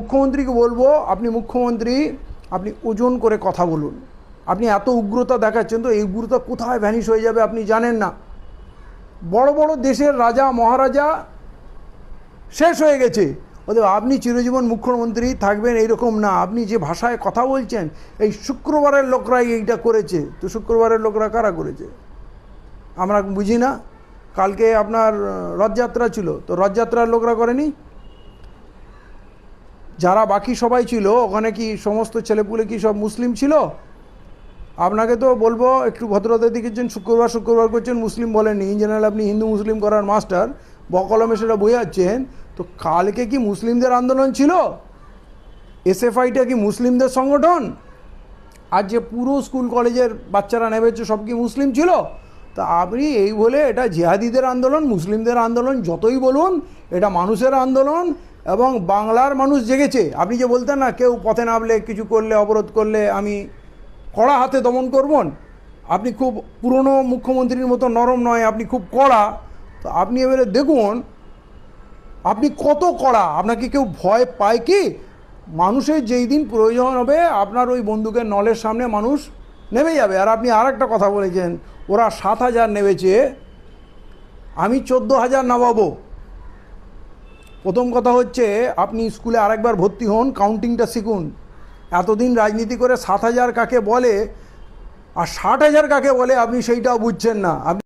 মুখ্যমন্ত্রীকে বলবো, আপনি মুখ্যমন্ত্রী, আপনি ওজন করে কথা বলুন। আপনি এত উগ্রতা দেখাচ্ছেন, তো এই উগ্রতা কোথায় ভ্যানিশ হয়ে যাবে আপনি জানেন না। বড় বড় দেশের রাজা মহারাজা শেষ হয়ে গেছে, ওদের আপনি চিরজীবন মুখ্যমন্ত্রী থাকবেন এইরকম না। আপনি যে ভাষায় কথা বলছেন, এই শুক্রবারের লোকরাই এইটা করেছে। তো শুক্রবারের লোকরা কারা করেছে আমরা বুঝি না। কালকে আপনার রথযাত্রা ছিল, তো রথযাত্রার লোকরা করেনি? যারা বাকি সবাই ছিল ওখানে কি সমস্ত ছেলেপুলে কি সব মুসলিম ছিল? আপনাকে তো বলবো একটু ভদ্রতা দেখিয়েছেন, শুক্রবার শুক্রবার করছেন, মুসলিম বলেননি। ইন জেনারেল আপনি হিন্দু মুসলিম করার মাস্টার, বকলমে সেটা বোঝাচ্ছেন। তো কালকে কি মুসলিমদের আন্দোলন ছিল? এসএফআইটা কি মুসলিমদের সংগঠন? আর যে পুরো স্কুল কলেজের বাচ্চারা নেমেছে সব কি মুসলিম ছিল? তা আপনি এই বলে এটা জিহাদিদের আন্দোলন, মুসলিমদের আন্দোলন যতই বলুন, এটা মানুষের আন্দোলন এবং বাংলার মানুষ জেগেছে। আপনি যে বলতেন না কেউ পথে নামলে কিছু করলে অবরোধ করলে আমি কড়া হাতে দমন করবেন, আপনি খুব পুরনো মুখ্যমন্ত্রীর মতো নরম নয়, আপনি খুব কড়া। তো আপনি এবারে দেখুন আপনি কত কড়া। আপনাকে কেউ ভয় পায় কি? মানুষের যেই দিন প্রয়োজন হবে আপনার ওই বন্দুকের নলের সামনে মানুষ নেমে যাবে। আর আপনি আর একটা কথা বলেছেন, ওরা 7,000 নেমেছে, আমি 14,000 নামাবো। প্রথম কথা হচ্ছে আপনি স্কুলে আরেকবার ভর্তি হন, কাউন্টিংটা শিখুন। এতদিন রাজনীতি করে 7,000 কাকে বলে আর 60,000 কাকে বলে আপনি সেইটাও বুঝছেন না। আপনি